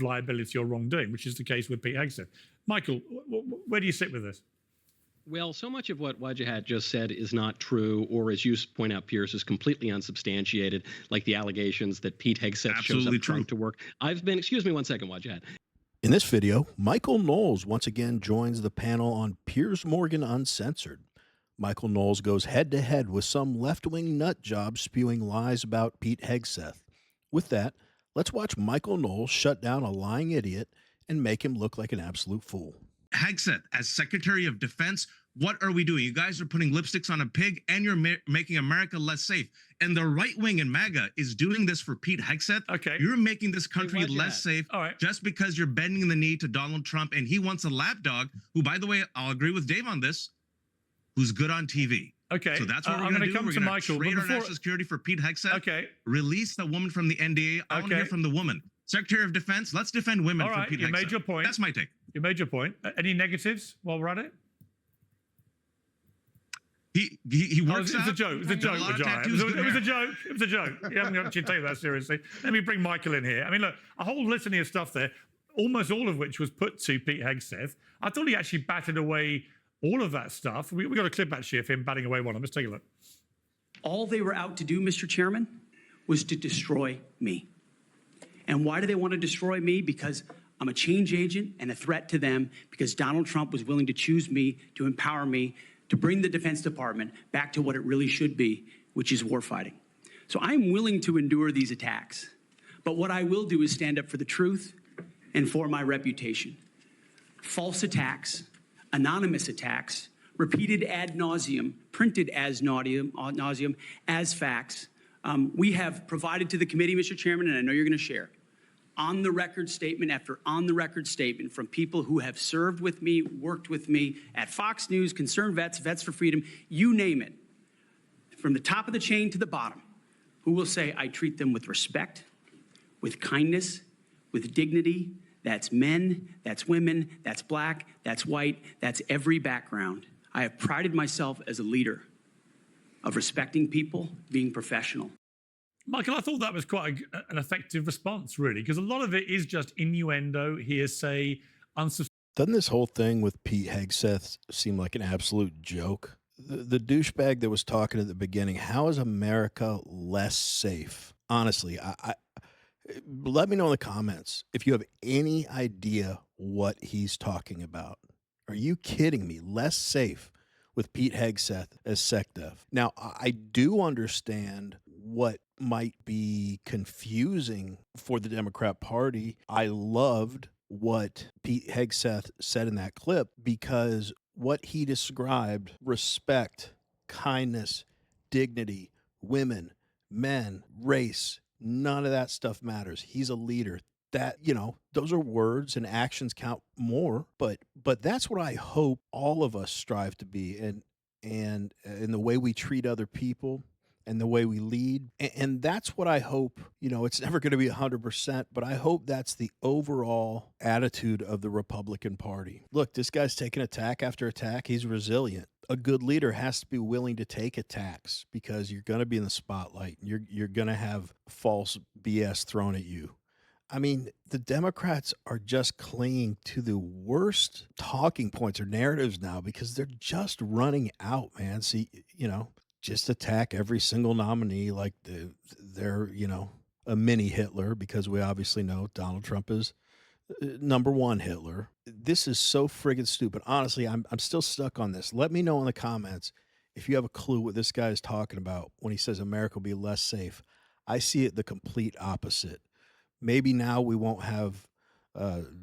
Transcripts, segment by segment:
liability or wrongdoing, which is the case with Pete Hegseth. Michael, where do you sit with this? Well, so much of what Wajahat just said is not true, or as you point out, Piers, is completely unsubstantiated, like the allegations that Pete Hegseth shows up drunk to work. Excuse me one second, Wajahat. In this video, Michael Knowles once again joins the panel on Piers Morgan Uncensored. Michael Knowles goes head-to-head with some left-wing nut job spewing lies about Pete Hegseth. With that, let's watch Michael Knowles shut down a lying idiot and make him look like an absolute fool. Hegseth, as Secretary of Defense, what are we doing? You guys are putting lipsticks on a pig and you're making America less safe. And the right wing in MAGA is doing this for Pete Hegseth. Okay. You're making this country less safe just because you're bending the knee to Donald Trump and he wants a lapdog who, by the way, I'll agree with Dave on this, who's good on TV. Okay. So that's what we're going to do. We're going to trade our national security for Pete Hegseth. Okay. Release the woman from the NDA. I want to hear from the woman. Secretary of Defense, let's defend women from Pete Hegseth. You made your point. That's my take. You made your point. Any negatives while we're at it? He works out. It was a joke. It was a joke. It was a joke. It was a joke. You haven't actually taken that seriously. Let me bring Michael in here. I mean, look, a whole litany of stuff there, almost all of which was put to Pete Hegseth. I thought he actually batted away all of that stuff. We got a clip actually of him batting away one of them. Let's take a look. All they were out to do, Mr. Chairman, was to destroy me. And why do they want to destroy me? Because I'm a change agent and a threat to them, because Donald Trump was willing to choose me, to empower me, to bring the Defense Department back to what it really should be, which is warfighting. So I'm willing to endure these attacks. But what I will do is stand up for the truth and for my reputation. False attacks, anonymous attacks, repeated ad nauseum, printed as nauseum, as facts. We have provided to the committee, Mr. Chairman, and I know you're going to share, on-the-record statement after on-the-record statement from people who have served with me, worked with me at Fox News, Concerned Vets, Vets for Freedom, you name it, from the top of the chain to the bottom, who will say I treat them with respect, with kindness, with dignity. That's men, that's women, that's black, that's white, that's every background. I have prided myself as a leader of respecting people, being professional. Michael, I thought that was quite an effective response, really, because a lot of it is just innuendo, hearsay, unsubstantiated. Doesn't this whole thing with Pete Hegseth seem like an absolute joke? The douchebag that was talking at the beginning, how is America less safe? Honestly, let me know in the comments if you have any idea what he's talking about. Are you kidding me? Less safe with Pete Hegseth as SecDef. Now, I do understand what might be confusing for the Democrat Party. I loved what Pete Hegseth said in that clip, because what he described, respect, kindness, dignity, women, men, race, none of that stuff matters. He's a leader. That, you know, those are words and actions count more, but that's what I hope all of us strive to be, and in the way we treat other people and the way we lead. And that's what I hope, you know, it's never going to be 100%, but I hope that's the overall attitude of the Republican Party. Look, this guy's taking attack after attack. He's resilient. A good leader has to be willing to take attacks, because you're going to be in the spotlight. You're going to have false BS thrown at you. I mean, the Democrats are just clinging to the worst talking points or narratives now, because they're just running out, man. See, you know, just attack every single nominee like they're, you know, a mini Hitler, because we obviously know Donald Trump is number one Hitler. This is so friggin' stupid. Honestly, I'm still stuck on this. Let me know in the comments if you have a clue what this guy is talking about when he says America will be less safe. I see it the complete opposite. Maybe now we won't have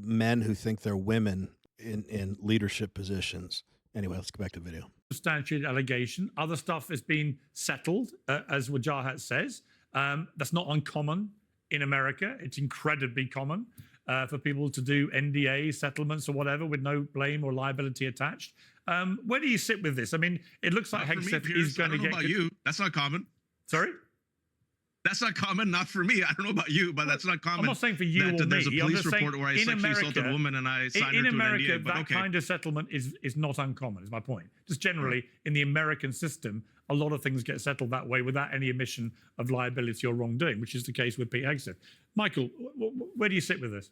men who think they're women in leadership positions. Anyway, let's go back to the video. Substantiated allegation. Other stuff has been settled, as Wajahat says. That's not uncommon in America. It's incredibly common for people to do NDA settlements or whatever with no blame or liability attached. Where do you sit with this? I mean, it looks like Hegseth is going to get... I don't know about you. That's not common. Sorry? That's not common, not for me. I don't know about you, but that's not common. I'm not saying for you or me. There's a police report where I sexually assaulted a woman and I signed her to an NDA. In America, that kind of settlement is not uncommon, is my point. Just generally, in the American system, a lot of things get settled that way without any admission of liability or wrongdoing, which is the case with Pete Hegseth. Michael, where do you sit with this?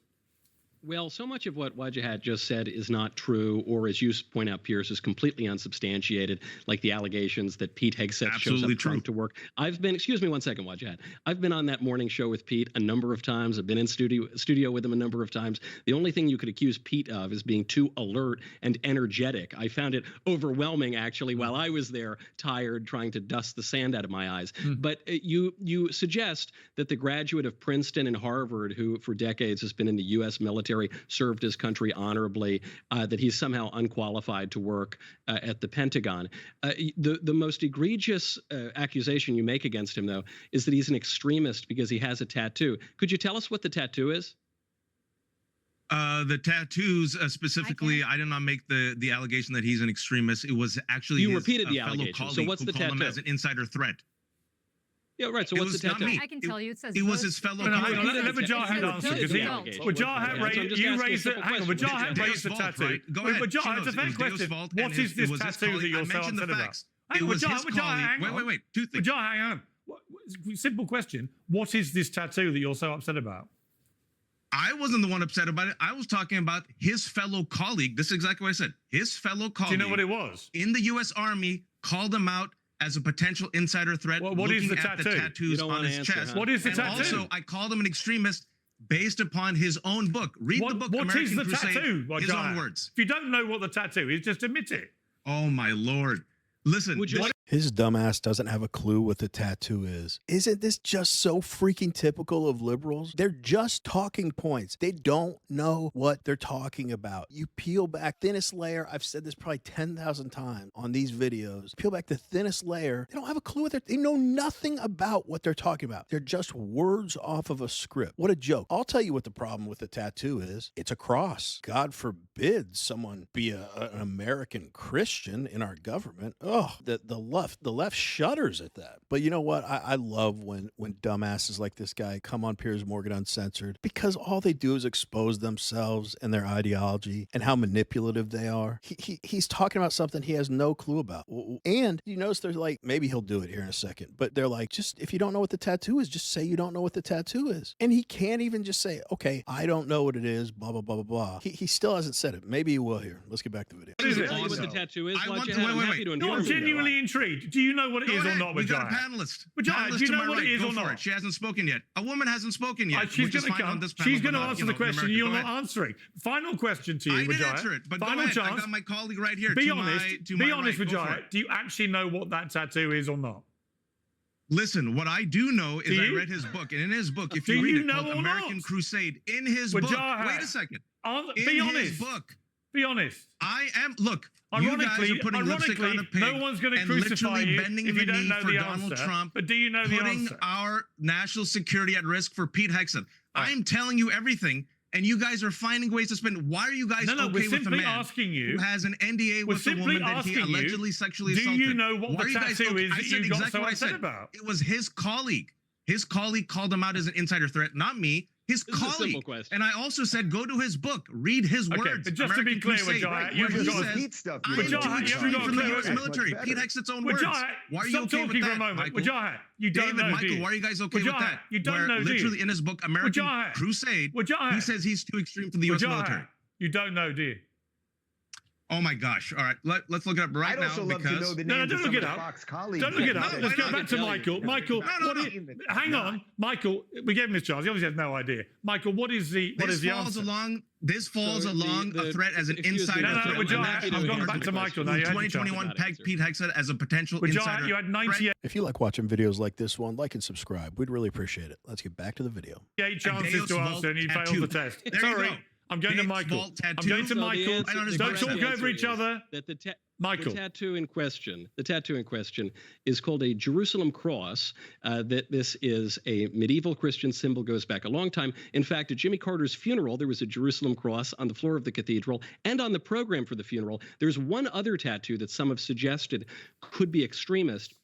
Well, so much of what Wajahat just said is not true, or as you point out, Piers, is completely unsubstantiated, like the allegations that Pete Hegseth shows up drunk to work. I've been, excuse me one second, Wajahat. I've been on that morning show with Pete a number of times. I've been in studio with him a number of times. The only thing you could accuse Pete of is being too alert and energetic. I found it overwhelming, actually, while I was there, tired, trying to dust the sand out of my eyes. But you suggest that the graduate of Princeton and Harvard, who for decades has been in the U.S. military, served his country honorably, that he's somehow unqualified to work at the Pentagon. The most egregious accusation you make against him, though, is that he's an extremist because he has a tattoo. Could you tell us what the tattoo is? The tattoos specifically, I did not make the allegation that he's an extremist. It was actually you his, repeated the allegation. So what's the tattoo? Him as an insider threat. Yeah, right. So what's the tattoo? I can tell you. It says it was his fellow colleague. Let Wajahat answer, because Wajahat raised the tattoo. Wajahat, it's a fair question. What is this tattoo that you're so upset about? Wait. Two things. Wajahat, hang on. Simple question. What is this tattoo that you're so upset about? I wasn't the one upset about it. I was talking about his fellow colleague. This is exactly what I said. His fellow colleague. Do you know what it was? In the U.S. Army, called him out as a potential insider threat. What is the tattoo? The tattoos on his chest. What is the tattoo? Also, I called him an extremist based upon his own book. Read the book. What is the tattoo? His own words. If you don't know what the tattoo is, just admit it. Oh my Lord! Listen. His dumbass doesn't have a clue what the tattoo is. Isn't this just so freaking typical of liberals? They're just talking points. They don't know what they're talking about. You peel back thinnest layer. I've said this probably 10,000 times on these videos. Peel back the thinnest layer. They don't have a clue what they know nothing about what they're talking about. They're just words off of a script. What a joke. I'll tell you what the problem with the tattoo is. It's a cross. God forbid someone be an American Christian in our government. Oh, the left shudders at that. But you know what? I love when dumbasses like this guy come on Piers Morgan Uncensored, because all they do is expose themselves and their ideology and how manipulative they are. He's talking about something he has no clue about. And you notice they're like, maybe he'll do it here in a second, but they're like, just if you don't know what the tattoo is, just say you don't know what the tattoo is. And he can't even just say, okay, I don't know what it is, blah, blah, blah, blah, blah. He still hasn't said it. Maybe he will here. Let's get back to the video. What is it? What the tattoo is? Wait. I'm genuinely intrigued. Do you know what it is or not, Wajahat? We got a panelist. Wajahat, do you know what it is or not? She hasn't spoken yet. A woman hasn't spoken yet. She's going to come. She's going to answer the question you're not answering. Final question to you, Wajahat. I did answer it, but final chance. I got my colleague right here. Be honest, Wajahat. Do you actually know what that tattoo is or not? Listen, what I do know is I read his book, and in his book, if you read it, called American Crusade, in his book, wait a second. Be honest. His book. Be honest. I am. Look, ironically, you guys are putting lipstick on a pig, no one's going to crucify you if you don't know the answer. Trump, but do you know the answer? Putting our national security at risk for Pete Hegseth. I'm telling you everything, and you guys are finding ways to spin. Why are you guys okay with a man who has an NDA with a woman that he allegedly sexually assaulted? Do you know what the tattoo is that you got so upset about? It was his colleague. His colleague called him out as an insider threat, not me. His colleague. And I also said, go to his book, read his words. But just to be clear, Wajahat, you've got Pete stuff. I am too extreme from the U.S. military. Pete Hexett's own words. Why are you okay with that, Michael? Wajahat, you don't know, Michael, why are you guys okay with that? You don't know, literally in his book, American Crusade, he says he's too extreme for the U.S. military. You don't know, do you? Oh my gosh! All right, let's look it up right now. I'd also love to know the names of some of the Fox colleagues. Don't look it up. Let's go back to Michael. Michael, hang on, Michael. We gave him this chance. He obviously has no idea. Michael, what is the answer? This falls along a threat as an insider threat. I've gone back to Michael now. 2021 pegged Pete Hegseth as a potential insider. You had 98. If you like watching videos like this one, like and subscribe. We'd really appreciate it. Let's get back to the video. 8 chances to answer, and you failed the test. Sorry. I'm going to Michael. I'm going to Michael. Don't talk over each other. Michael. The tattoo in question is called a Jerusalem cross. That this is a medieval Christian symbol, goes back a long time. In fact, at Jimmy Carter's funeral, there was a Jerusalem cross on the floor of the cathedral, and on the program for the funeral, there's one other tattoo that some have suggested could be extremist.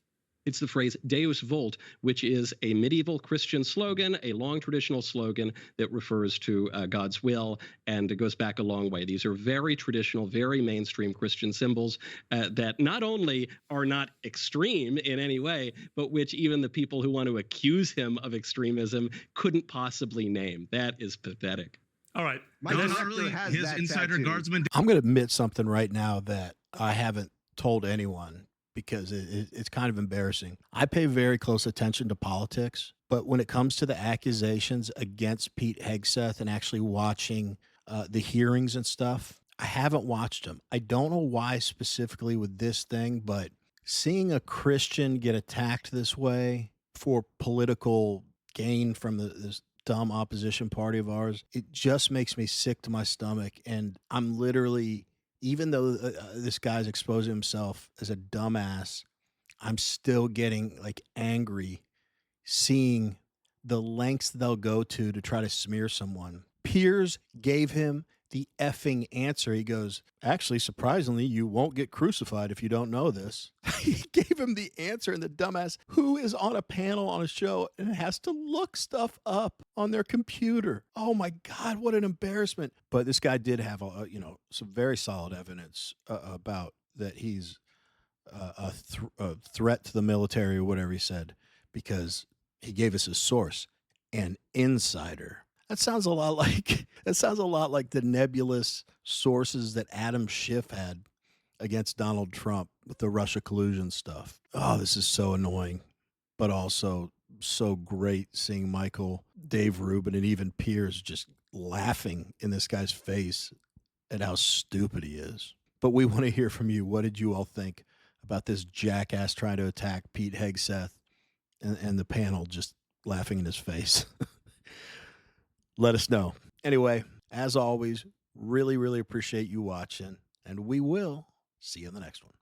It's the phrase Deus Vult, which is a medieval Christian slogan, a long traditional slogan that refers to God's will, and it goes back a long way. These are very traditional, very mainstream Christian symbols that not only are not extreme in any way, but which even the people who want to accuse him of extremism couldn't possibly name. That is pathetic. All right. My Really, has his that insider tattoo. guardsman. I'm going to admit something right now that I haven't told anyone because it's kind of embarrassing. I pay very close attention to politics, but when it comes to the accusations against Pete Hegseth and actually watching the hearings and stuff, I haven't watched them. I don't know why specifically with this thing, but seeing a Christian get attacked this way for political gain from this dumb opposition party of ours, it just makes me sick to my stomach. And I'm literally, even though this guy's exposing himself as a dumbass, I'm still getting like angry seeing the lengths they'll go to try to smear someone. Piers gave him the effing answer. He goes, actually, surprisingly, you won't get crucified if you don't know this. He gave him the answer, and the dumbass who is on a panel on a show and has to look stuff up on their computer. Oh my God, what an embarrassment. But this guy did have some very solid evidence about that he's a threat to the military or whatever he said, because he gave us his source, an insider. That sounds a lot like the nebulous sources that Adam Schiff had against Donald Trump with the Russia collusion stuff. Oh, this is so annoying, but also so great seeing Michael, Dave Rubin, and even Piers just laughing in this guy's face at how stupid he is. But we want to hear from you. What did you all think about this jackass trying to attack Pete Hegseth and the panel just laughing in his face? Let us know. Anyway, as always, really, really appreciate you watching, and we will see you in the next one.